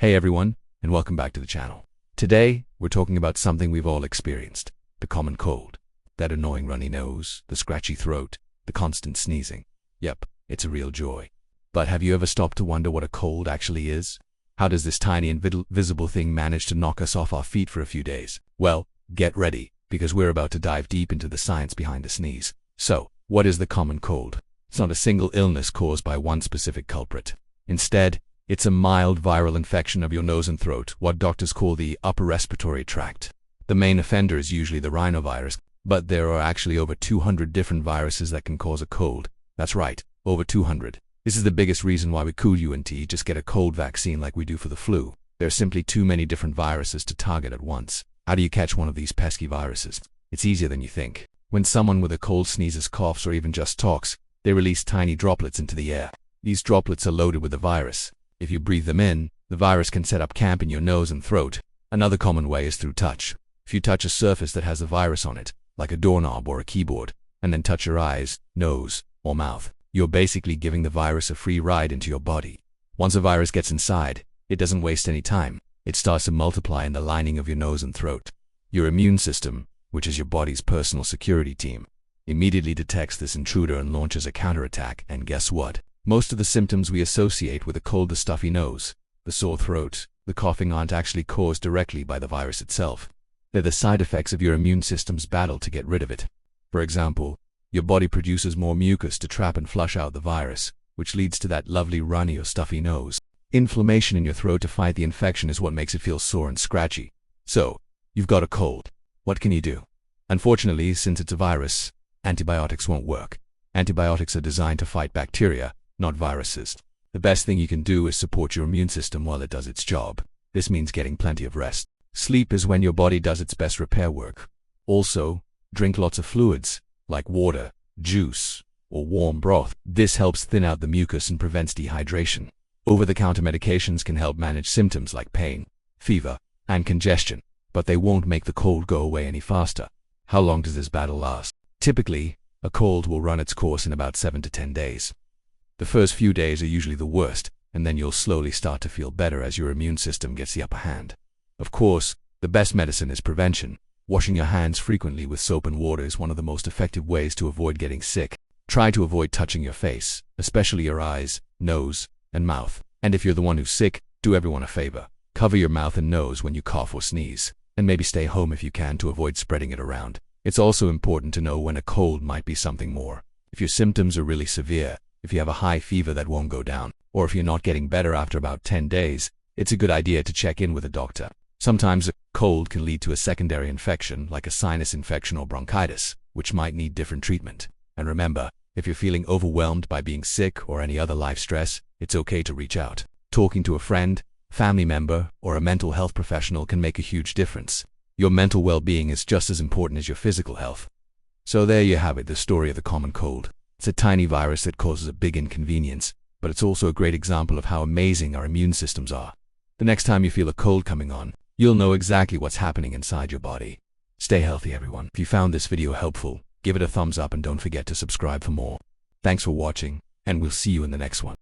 Hey everyone, and welcome back to the channel. Today, we're talking about something we've all experienced, the common cold. That annoying runny nose, the scratchy throat, the constant sneezing. Yep, it's a real joy. But have you ever stopped to wonder what a cold actually is? How does this tiny invisible thing manage to knock us off our feet for a few days? Well, get ready, because we're about to dive deep into the science behind the sneeze. So, what is the common cold? It's not a single illness caused by one specific culprit. Instead, it's a mild viral infection of your nose and throat, what doctors call the upper respiratory tract. The main offender is usually the rhinovirus, but there are actually over 200 different viruses that can cause a cold. That's right, over 200. This is the biggest reason why we cool you and just get a cold vaccine like we do for the flu. There are simply too many different viruses to target at once. How do you catch one of these pesky viruses? It's easier than you think. When someone with a cold sneezes, coughs, or even just talks, they release tiny droplets into the air. These droplets are loaded with the virus. If you breathe them in, the virus can set up camp in your nose and throat. Another common way is through touch. If you touch a surface that has a virus on it, like a doorknob or a keyboard, and then touch your eyes, nose, or mouth, you're basically giving the virus a free ride into your body. Once a virus gets inside, it doesn't waste any time. It starts to multiply in the lining of your nose and throat. Your immune system, which is your body's personal security team, immediately detects this intruder and launches a counterattack, and guess what? Most of the symptoms we associate with a cold, the stuffy nose, the sore throat, the coughing, aren't actually caused directly by the virus itself. They're the side effects of your immune system's battle to get rid of it. For example, your body produces more mucus to trap and flush out the virus, which leads to that lovely runny or stuffy nose. Inflammation in your throat to fight the infection is what makes it feel sore and scratchy. So, you've got a cold. What can you do? Unfortunately, since it's a virus, antibiotics won't work. Antibiotics are designed to fight bacteria, not viruses. The best thing you can do is support your immune system while it does its job. This means getting plenty of rest. Sleep is when your body does its best repair work. Also, drink lots of fluids, like water, juice, or warm broth. This helps thin out the mucus and prevents dehydration. Over-the-counter medications can help manage symptoms like pain, fever, and congestion, but they won't make the cold go away any faster. How long does this battle last? Typically, a cold will run its course in about 7 to 10 days. The first few days are usually the worst, and then you'll slowly start to feel better as your immune system gets the upper hand. Of course, the best medicine is prevention. Washing your hands frequently with soap and water is one of the most effective ways to avoid getting sick. Try to avoid touching your face, especially your eyes, nose, and mouth. And if you're the one who's sick, do everyone a favor. Cover your mouth and nose when you cough or sneeze, and maybe stay home if you can to avoid spreading it around. It's also important to know when a cold might be something more. If your symptoms are really severe, if you have a high fever that won't go down, or if you're not getting better after about 10 days, it's a good idea to check in with a doctor. Sometimes a cold can lead to a secondary infection, like a sinus infection or bronchitis, which might need different treatment. And remember, if you're feeling overwhelmed by being sick or any other life stress, it's okay to reach out. Talking to a friend, family member, or a mental health professional can make a huge difference. Your mental well-being is just as important as your physical health. So there you have it, the story of the common cold. It's a tiny virus that causes a big inconvenience, but it's also a great example of how amazing our immune systems are. The next time you feel a cold coming on, you'll know exactly what's happening inside your body. Stay healthy, everyone. If you found this video helpful, give it a thumbs up and don't forget to subscribe for more. Thanks for watching, and we'll see you in the next one.